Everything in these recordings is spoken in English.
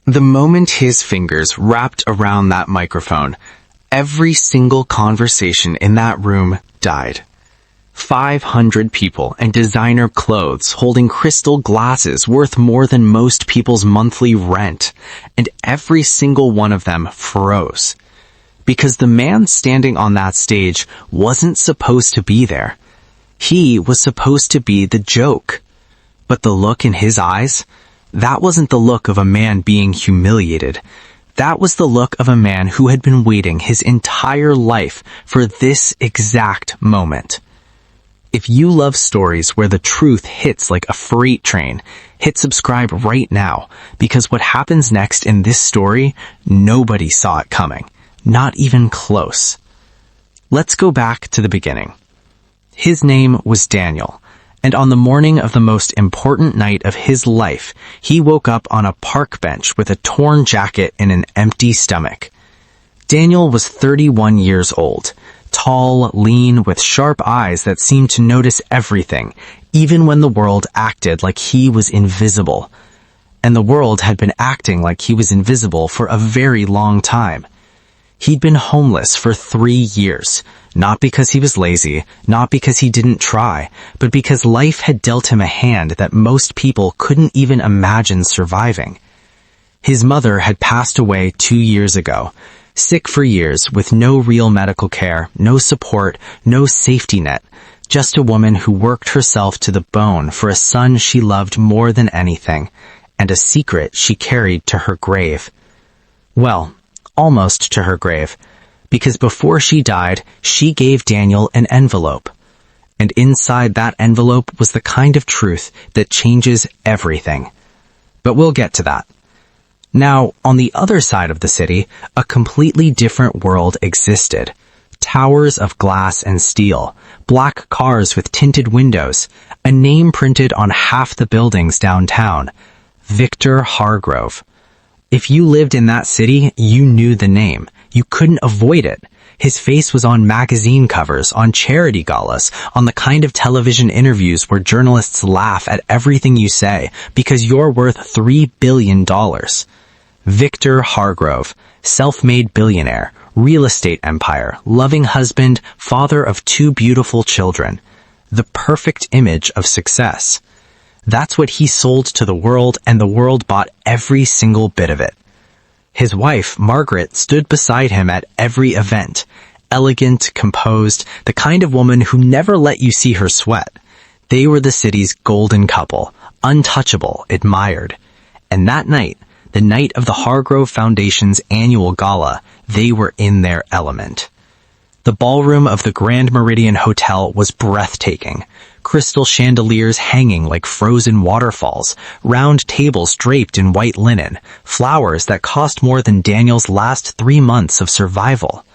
The moment his fingers wrapped around that microphone, every single conversation in that room died. 500 people and designer clothes holding crystal glasses worth more than most people's monthly rent, and every single one of them froze. Because the man standing on that stage wasn't supposed to be there. He was supposed to be the joke. But the look in his eyes, that wasn't the look of a man being humiliated. That was the look of a man who had been waiting his entire life for this exact moment. If you love stories where the truth hits like a freight train, hit subscribe right now, because what happens next in this story, nobody saw it coming. Not even close. Let's go back to the beginning. His name was Daniel, and on the morning of the most important night of his life, he woke up on a park bench with a torn jacket and an empty stomach. Daniel was 31 years old. Tall, lean, with sharp eyes that seemed to notice everything, even when the world acted like he was invisible. And the world had been acting like he was invisible for a very long time. He'd been homeless for 3 years, not because he was lazy, not because he didn't try, but because life had dealt him a hand that most people couldn't even imagine surviving. His mother had passed away 2 years ago, sick for years with no real medical care, no support, no safety net, just a woman who worked herself to the bone for a son she loved more than anything, and a secret she carried to her grave. Well, almost to her grave, because before she died, she gave Daniel an envelope. And inside that envelope was the kind of truth that changes everything. But we'll get to that. Now, on the other side of the city, a completely different world existed. Towers of glass and steel, black cars with tinted windows, a name printed on half the buildings downtown. Victor Hargrove. If you lived in that city, you knew the name. You couldn't avoid it. His face was on magazine covers, on charity galas, on the kind of television interviews where journalists laugh at everything you say because you're worth $3 billion. Victor Hargrove, self-made billionaire, real estate empire, loving husband, father of 2 beautiful children. The perfect image of success. That's what he sold to the world, and the world bought every single bit of it. His wife, Margaret, stood beside him at every event. Elegant, composed, the kind of woman who never let you see her sweat. They were the city's golden couple, untouchable, admired. And that night, the night of the Hargrove Foundation's annual gala, they were in their element. The ballroom of the Grand Meridian Hotel was breathtaking. Crystal chandeliers hanging like frozen waterfalls, round tables draped in white linen, flowers that cost more than Daniel's last 3 months of survival.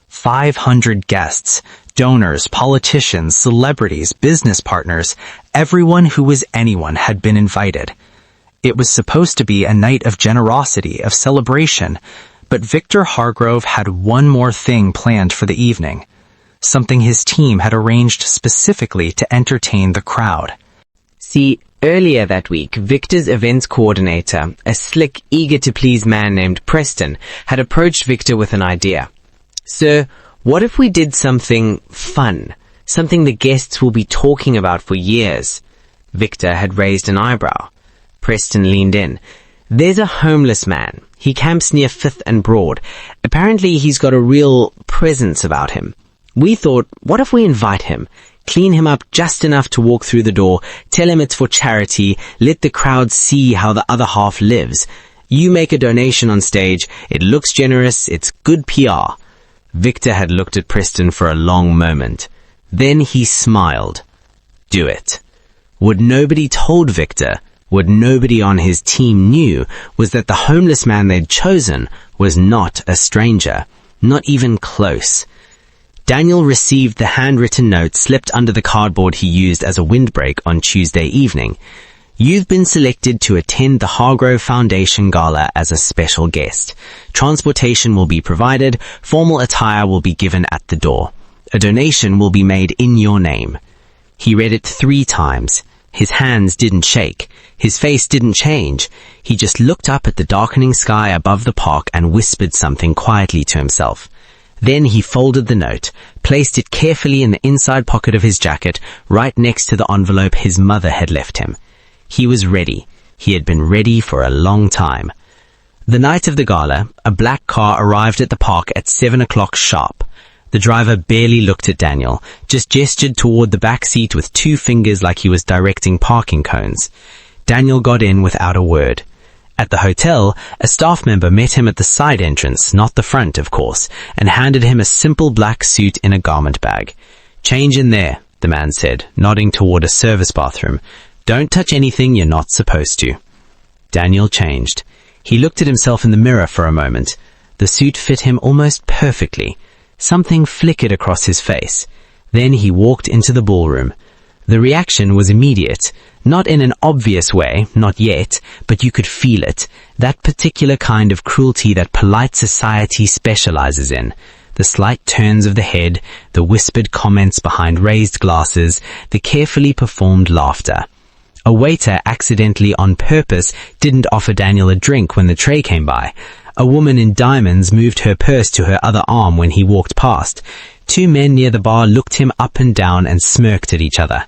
500 guests, donors, politicians, celebrities, business partners, everyone who was anyone had been invited. It was supposed to be a night of generosity, of celebration, but Victor Hargrove had one more thing planned for the evening. Something his team had arranged specifically to entertain the crowd. See, earlier that week, Victor's events coordinator, a slick, eager-to-please man named Preston, had approached Victor with an idea. "Sir, what if we did something fun? Something the guests will be talking about for years?" Victor had raised an eyebrow. Preston leaned in. "There's a homeless man. He camps near 5th and Broad. Apparently he's got a real presence about him. We thought, what if we invite him, clean him up just enough to walk through the door, tell him it's for charity, let the crowd see how the other half lives. You make a donation on stage, it looks generous, it's good PR." Victor had looked at Preston for a long moment. Then he smiled. Do it. What nobody told Victor, what nobody on his team knew, was that the homeless man they'd chosen was not a stranger, not even close. Daniel received the handwritten note slipped under the cardboard he used as a windbreak on Tuesday evening. "You've been selected to attend the Hargrove Foundation Gala as a special guest. Transportation will be provided, formal attire will be given at the door. A donation will be made in your name." He read it 3 times. His hands didn't shake. His face didn't change. He just looked up at the darkening sky above the park and whispered something quietly to himself. Then he folded the note, placed it carefully in the inside pocket of his jacket, right next to the envelope his mother had left him. He was ready. He had been ready for a long time. The night of the gala, a black car arrived at the park at 7 o'clock sharp. The driver barely looked at Daniel, just gestured toward the back seat with 2 fingers like he was directing parking cones. Daniel got in without a word. At the hotel, a staff member met him at the side entrance, not the front, of course, and handed him a simple black suit in a garment bag. "Change in there," the man said, nodding toward a service bathroom. "Don't touch anything you're not supposed to." Daniel changed. He looked at himself in the mirror for a moment. The suit fit him almost perfectly. Something flickered across his face. Then he walked into the ballroom. The reaction was immediate. Not in an obvious way, not yet, but you could feel it. That particular kind of cruelty that polite society specializes in. The slight turns of the head, the whispered comments behind raised glasses, the carefully performed laughter. A waiter accidentally on purpose didn't offer Daniel a drink when the tray came by. A woman in diamonds moved her purse to her other arm when he walked past. 2 men near the bar looked him up and down and smirked at each other.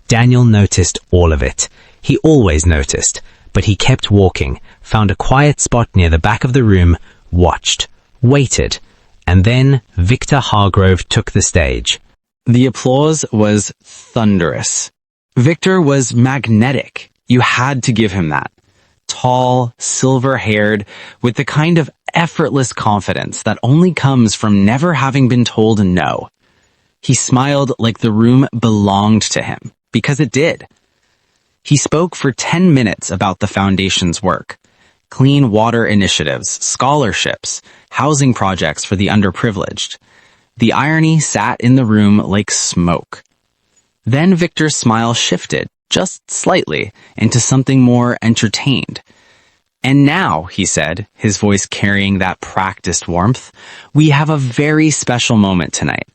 Daniel noticed all of it. He always noticed, but he kept walking, found a quiet spot near the back of the room, watched, waited, and then Victor Hargrove took the stage. The applause was thunderous. Victor was magnetic. You had to give him that. Tall, silver-haired, with the kind of effortless confidence that only comes from never having been told no. He smiled like the room belonged to him, because it did. He spoke for 10 minutes about the foundation's work. Clean water initiatives, scholarships, housing projects for the underprivileged. The irony sat in the room like smoke. Then Victor's smile shifted, just slightly, into something more entertained. "And now," he said, his voice carrying that practiced warmth, "we have a very special moment tonight.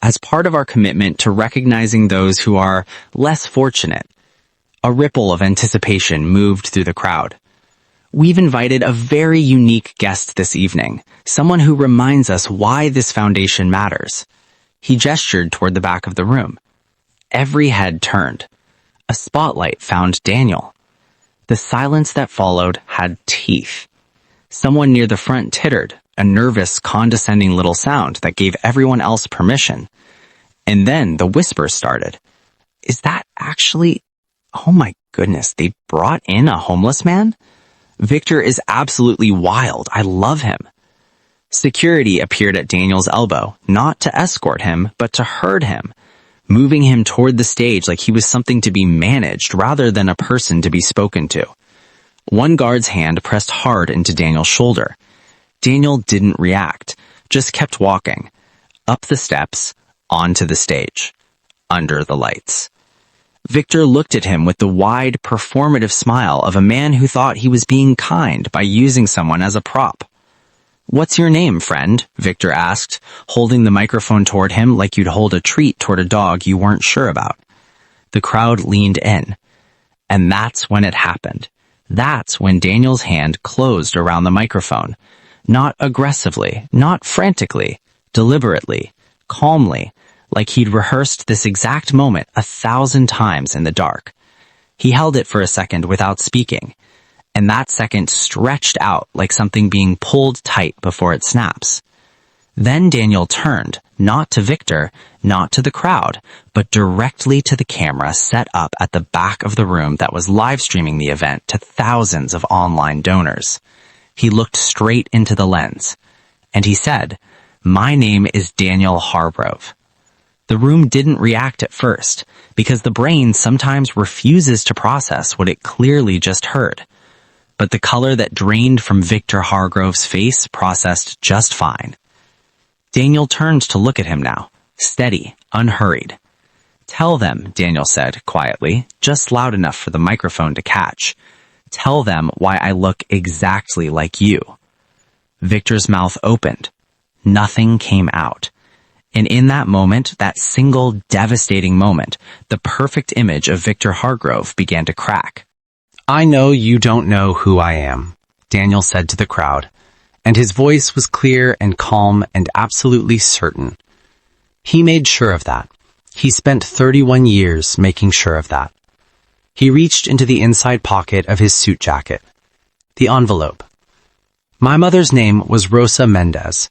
As part of our commitment to recognizing those who are less fortunate." A ripple of anticipation moved through the crowd. "We've invited a very unique guest this evening, someone who reminds us why this foundation matters." He gestured toward the back of the room. Every head turned. A spotlight found Daniel. The silence that followed had teeth. Someone near the front tittered, a nervous, condescending little sound that gave everyone else permission. And then the whisper started. "Is that actually... Oh my goodness, they brought in a homeless man? Victor is absolutely wild. I love him." Security appeared at Daniel's elbow, not to escort him, but to herd him, moving him toward the stage like he was something to be managed rather than a person to be spoken to. One guard's hand pressed hard into Daniel's shoulder. Daniel didn't react, just kept walking. Up the steps, onto the stage, under the lights. Victor looked at him with the wide, performative smile of a man who thought he was being kind by using someone as a prop. "What's your name, friend?" Victor asked, holding the microphone toward him like you'd hold a treat toward a dog you weren't sure about. The crowd leaned in. And that's when it happened. That's when Daniel's hand closed around the microphone. Not aggressively, not frantically, deliberately, calmly, like he'd rehearsed this exact moment 1,000 times in the dark. He held it for a second without speaking. And that second stretched out like something being pulled tight before it snaps. Then Daniel turned, not to Victor, not to the crowd, but directly to the camera set up at the back of the room that was live streaming the event to thousands of online donors. He looked straight into the lens, and he said, "My name is Daniel Hargrove." The room didn't react at first, because the brain sometimes refuses to process what it clearly just heard. But the color that drained from Victor Hargrove's face processed just fine. Daniel turned to look at him now, steady, unhurried. "Tell them," Daniel said quietly, just loud enough for the microphone to catch. "Tell them why I look exactly like you." Victor's mouth opened. Nothing came out. And in that moment, that single devastating moment, the perfect image of Victor Hargrove began to crack. "I know you don't know who I am," Daniel said to the crowd, and his voice was clear and calm and absolutely certain. He made sure of that. He spent 31 years making sure of that. He reached into the inside pocket of his suit jacket. The envelope. My mother's name was Rosa Mendez.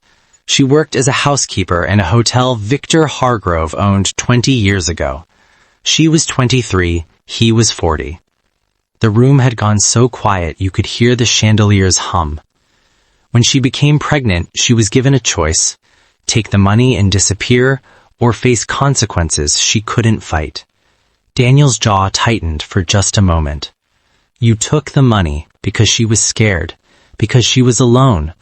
She worked as a housekeeper in a hotel Victor Hargrove owned 20 years ago. She was 23, he was 40. The room had gone so quiet you could hear the chandeliers hum. When she became pregnant, she was given a choice: take the money and disappear, or face consequences she couldn't fight. Daniel's jaw tightened for just a moment. You took the money because she was scared, because she was alone,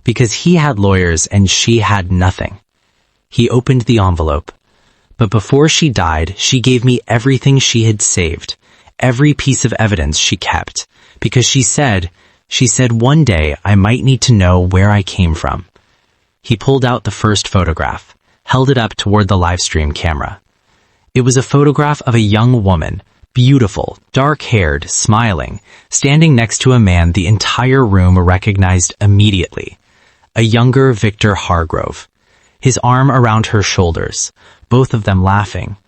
because he had lawyers and she had nothing. He opened the envelope. But before she died, she gave me everything she had saved, every piece of evidence she kept, because she said one day I might need to know where I came from. He pulled out the first photograph, held it up toward the livestream camera. It was a photograph of a young woman, beautiful, dark-haired, smiling, standing next to a man the entire room recognized immediately. A younger Victor Hargrove, his arm around her shoulders, both of them laughing.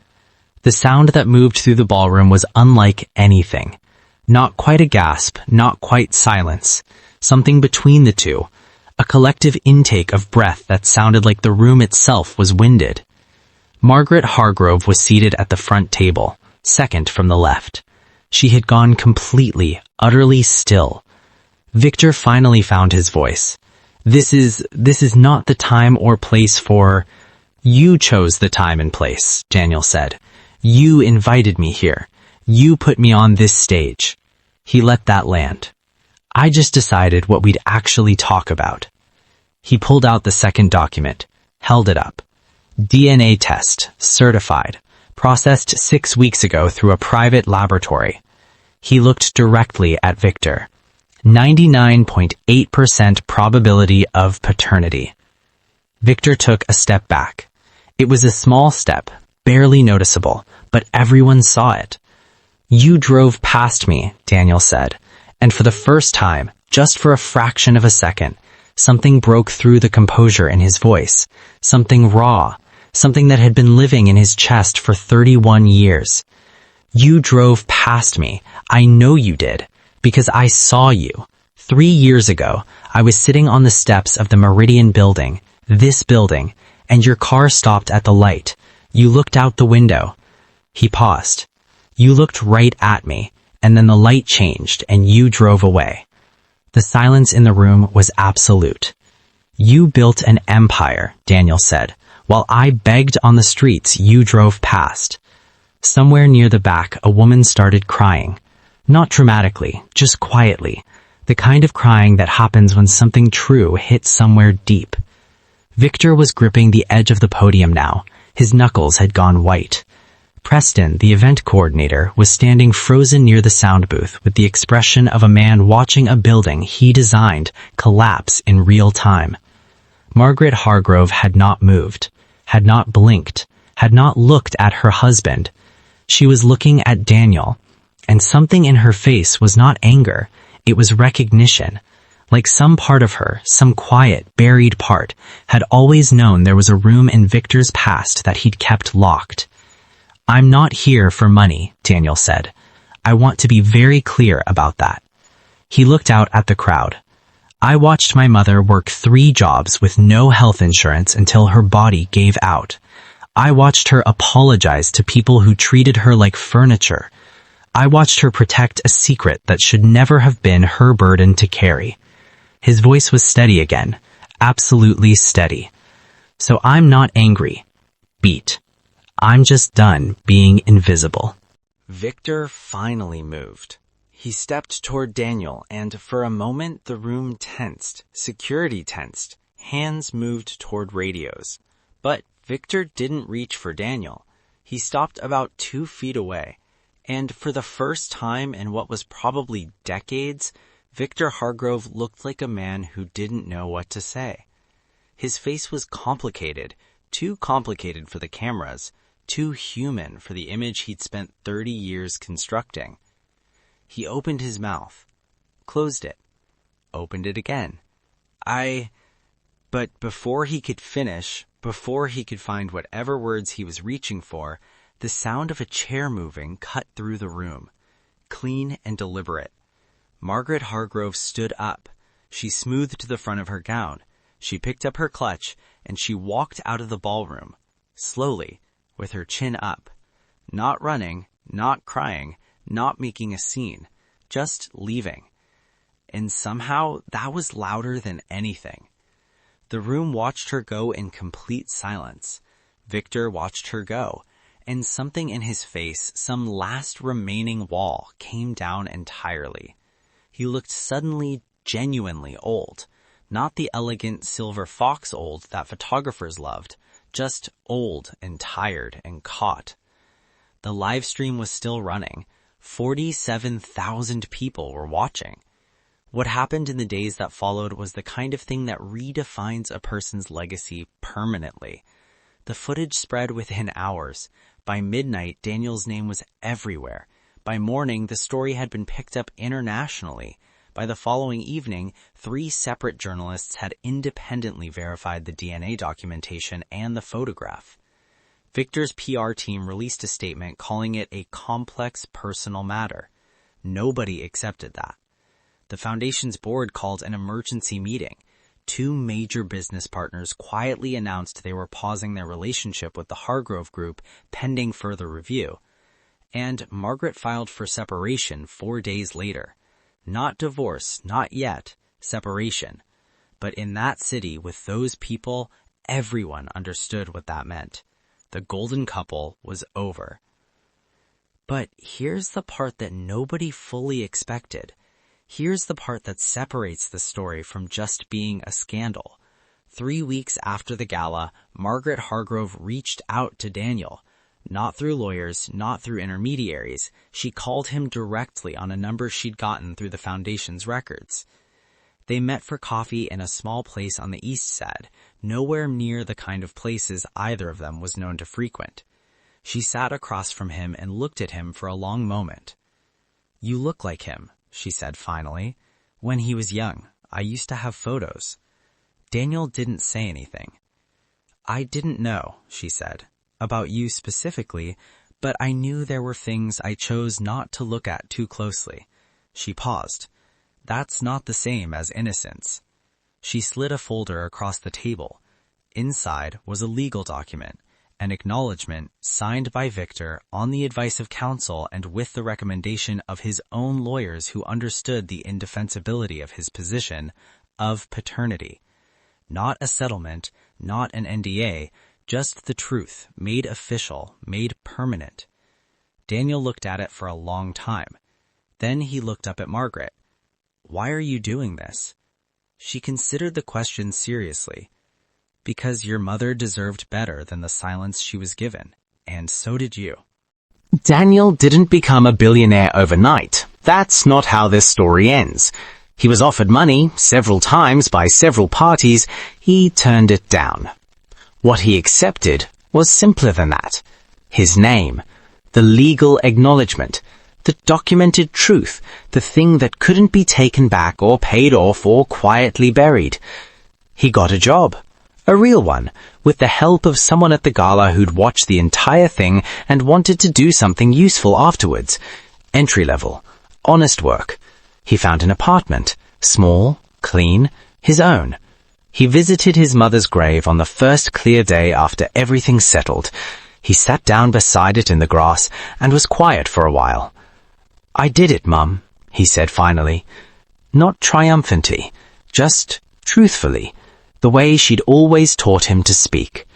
The sound that moved through the ballroom was unlike anything. Not quite a gasp, not quite silence. Something between the two. A collective intake of breath that sounded like the room itself was winded. Margaret Hargrove was seated at the front table, second from the left. She had gone completely, utterly still. Victor finally found his voice. This is not the time or place for... You chose the time and place, Daniel said. You invited me here. You put me on this stage. He let that land. I just decided what we'd actually talk about. He pulled out the second document, held it up. DNA test, certified, processed 6 weeks ago through a private laboratory. He looked directly at Victor. 99.8% probability of paternity. Victor took a step back. It was a small step, barely noticeable, but everyone saw it. You drove past me, Daniel said, and for the first time, just for a fraction of a second, something broke through the composure in his voice, something raw, something that had been living in his chest for 31 years. You drove past me. I know you did, because I saw you. 3 years ago, I was sitting on the steps of the Meridian building, this building, and your car stopped at the light. You looked out the window. He paused. You looked right at me, and then the light changed, and you drove away. The silence in the room was absolute. You built an empire, Daniel said. While I begged on the streets, you drove past. Somewhere near the back, a woman started crying. Not dramatically, just quietly. The kind of crying that happens when something true hits somewhere deep. Victor was gripping the edge of the podium now. His knuckles had gone white. Preston, the event coordinator, was standing frozen near the sound booth with the expression of a man watching a building he designed collapse in real time. Margaret Hargrove had not moved, had not blinked, had not looked at her husband. She was looking at Daniel, and something in her face was not anger, it was recognition. Like some part of her, some quiet, buried part, had always known there was a room in Victor's past that he'd kept locked. I'm not here for money, Daniel said. I want to be very clear about that. He looked out at the crowd. I watched my mother work 3 jobs with no health insurance until her body gave out. I watched her apologize to people who treated her like furniture. I watched her protect a secret that should never have been her burden to carry. His voice was steady again, absolutely steady. So I'm not angry. Beat. I'm just done being invisible. Victor finally moved. He stepped toward Daniel, and for a moment the room tensed, security tensed, hands moved toward radios. But Victor didn't reach for Daniel. He stopped about 2 feet away, and for the first time in what was probably decades, Victor Hargrove looked like a man who didn't know what to say. His face was complicated, too complicated for the cameras, too human for the image he'd spent 30 years constructing. He opened his mouth, closed it, opened it again. But before he could finish, before he could find whatever words he was reaching for, the sound of a chair moving cut through the room, clean and deliberate. Margaret Hargrove stood up. She smoothed the front of her gown. She picked up her clutch, and she walked out of the ballroom, slowly, with her chin up. Not running, not crying, not making a scene, just leaving. And somehow that was louder than anything. The room watched her go in complete silence. Victor watched her go, and something in his face, some last remaining wall, came down entirely. He looked suddenly, genuinely old. Not the elegant silver fox old that photographers loved, just old and tired and caught. The live stream was still running. 47,000 people were watching. What happened in the days that followed was the kind of thing that redefines a person's legacy permanently. The footage spread within hours. By midnight, Daniel's name was everywhere. By morning, the story had been picked up internationally. By the following evening, 3 separate journalists had independently verified the DNA documentation and the photograph. Victor's PR team released a statement calling it a complex personal matter. Nobody accepted that. The foundation's board called an emergency meeting. 2 major business partners quietly announced they were pausing their relationship with the Hargrove Group pending further review. And Margaret filed for separation 4 days later. Not divorce, not yet, separation. But in that city, with those people, everyone understood what that meant. The golden couple was over. But here's the part that nobody fully expected. Here's the part that separates the story from just being a scandal. 3 weeks after the gala, Margaret Hargrove reached out to Daniel. Not through lawyers, not through intermediaries. She called him directly on a number she'd gotten through the foundation's records. They met for coffee in a small place on the east side, nowhere near the kind of places either of them was known to frequent. She sat across from him and looked at him for a long moment. "You look like him," she said finally. "When he was young, I used to have photos." Daniel didn't say anything. "I didn't know," she said, "about you specifically, but I knew there were things I chose not to look at too closely." She paused. "That's not the same as innocence." She slid a folder across the table. Inside was a legal document, an acknowledgement signed by Victor on the advice of counsel and with the recommendation of his own lawyers who understood the indefensibility of his position of paternity. Not a settlement, not an NDA, just the truth, made official, made permanent. Daniel looked at it for a long time. Then he looked up at Margaret. "Why are you doing this?" She considered the question seriously. "Because your mother deserved better than the silence she was given, and so did you." Daniel didn't become a billionaire overnight. That's not how this story ends. He was offered money several times by several parties. He turned it down. What he accepted was simpler than that. His name, the legal acknowledgement, the documented truth, the thing that couldn't be taken back or paid off or quietly buried. He got a job, a real one, with the help of someone at the gala who'd watched the entire thing and wanted to do something useful afterwards. Entry-level, honest work. He found an apartment, small, clean, his own. He visited his mother's grave on the first clear day after everything settled. He sat down beside it in the grass and was quiet for a while. "I did it, Mum," he said finally. Not triumphantly, just truthfully, the way she'd always taught him to speak.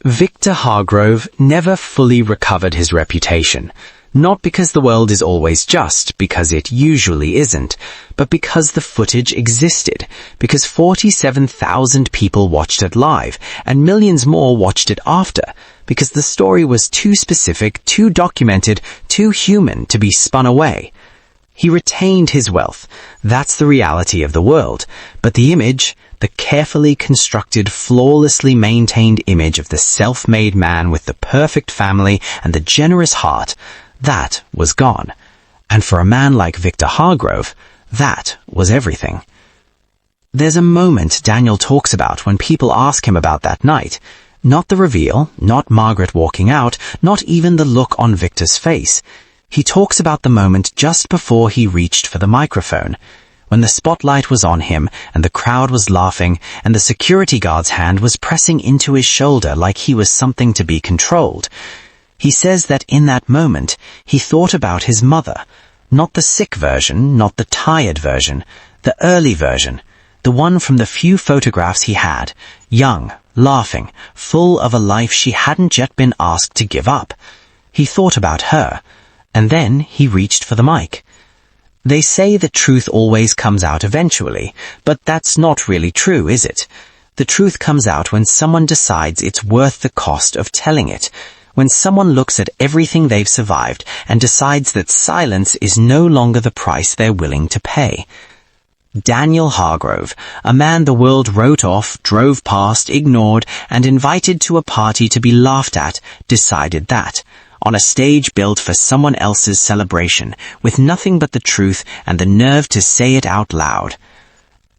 Victor Hargrove never fully recovered his reputation. Not because the world is always just, because it usually isn't, but because the footage existed, because 47,000 people watched it live, and millions more watched it after, because the story was too specific, too documented, too human to be spun away. He retained his wealth. That's the reality of the world. But the image, the carefully constructed, flawlessly maintained image of the self-made man with the perfect family and the generous heart, that was gone. And for a man like Victor Hargrove, that was everything. There's a moment Daniel talks about when people ask him about that night. Not the reveal, not Margaret walking out, not even the look on Victor's face. He talks about the moment just before he reached for the microphone, when the spotlight was on him and the crowd was laughing and the security guard's hand was pressing into his shoulder like he was something to be controlled. He says that in that moment, he thought about his mother, not the sick version, not the tired version, the early version, the one from the few photographs he had, young, laughing, full of a life she hadn't yet been asked to give up. He thought about her, and then he reached for the mic. They say the truth always comes out eventually, but that's not really true, is it? The truth comes out when someone decides it's worth the cost of telling it, when someone looks at everything they've survived and decides that silence is no longer the price they're willing to pay. Daniel Hargrove, a man the world wrote off, drove past, ignored, and invited to a party to be laughed at, decided that, on a stage built for someone else's celebration, with nothing but the truth and the nerve to say it out loud.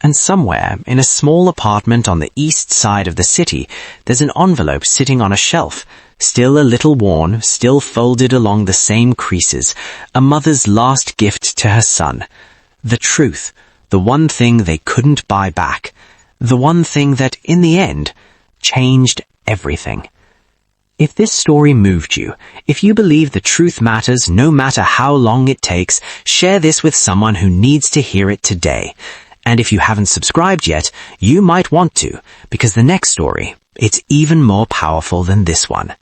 And somewhere, in a small apartment on the east side of the city, there's an envelope sitting on a shelf, still a little worn, still folded along the same creases, a mother's last gift to her son. The truth, the one thing they couldn't buy back, the one thing that, in the end, changed everything. If this story moved you, if you believe the truth matters no matter how long it takes, share this with someone who needs to hear it today. And if you haven't subscribed yet, you might want to, because the next story, it's even more powerful than this one.